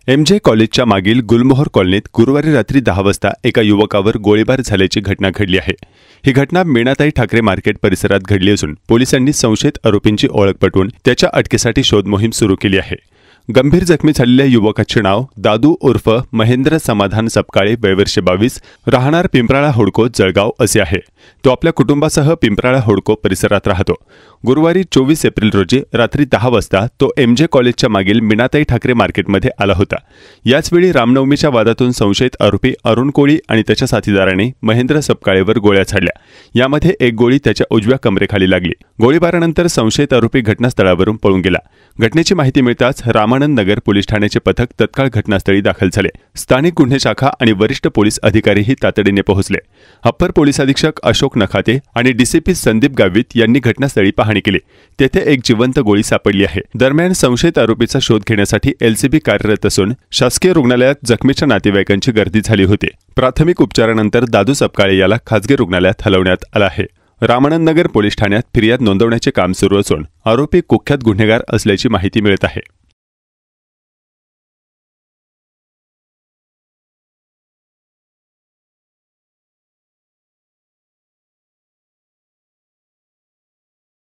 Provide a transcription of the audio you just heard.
MG कॉलेजच्या मागील गुलमोहर कॉलनीत गुरुवारी रात्री 10 वाजता एका युवकावर गोळीबार झाल्याची घटना घडली आहे। ही घटना मीनाताई ठाकरे मार्केट परिसरात घडली असून पोलिसांनी संशयित आरोपींची ओळख पटवून त्याच्या अटकेसाठी शोध मोहीम सुरू केली आहे। गंभीर जखमी झालेल्या युवकाचे नाव दादू उर्फ महेंद्र समाधान सपकाळे, वय वर्ष 22, राहणार पिंपराळा होडको, जळगाव असे आहे। तो आपल्या कुटुंबासह पिंपराळा होडको परिसरात राहतो। गुरुवारी 24 एप्रिल रोजी रात्री 10 वाजता तो एमजे कॉलेजच्या मागील मीनाताई ठाकरे मार्केटमध्ये आला होता। याचवेळी रामनवमीच्या वादातून संशयित आरोपी अरुण कोळी आणि त्याच्या साथीदाराने महेंद्र सपकाळेवर गोळ्या झाडल्या। यामध्ये एक गोळी त्याच्या उजव्या कमरेखाली लागली। गोळीबारानंतर संशयित आरोपी घटनास्थळावरून पळून गेला। घटनेची माहिती मिळताच रामानंद नगर पोलीस ठाण्याचे पथक तत्काळ घटनास्थळी दाखल झाले। स्थानिक गुन्हे शाखा आणि वरिष्ठ पोलीस अधिकारीही तातडीने पोहोचले। अप्पर पोलीस अधीक्षक अशोक नखाते आणि डीसीपी संदीप गावित यांनी घटनास्थळी पाहणी केली। तेथे एक जिवंत गोळी सापडली आहे। दरम्यान संशयित आरोपीचा शोध घेण्यासाठी एलसीबी कार्यरत असून शासकीय रुग्णालयात जखमीच्या नातेवाईकांची गर्दी झाली होती। प्राथमिक उपचारानंतर दादू सपकाळे याला खासगी रुग्णालयात हलवण्यात आलं आहे। रामानंद नगर पोलीस ठाण्यात फिर्याद नोंदवण्याचे काम सुरू असून आरोपी कुख्यात गुन्हेगार असल्याची माहिती मिळत आहे।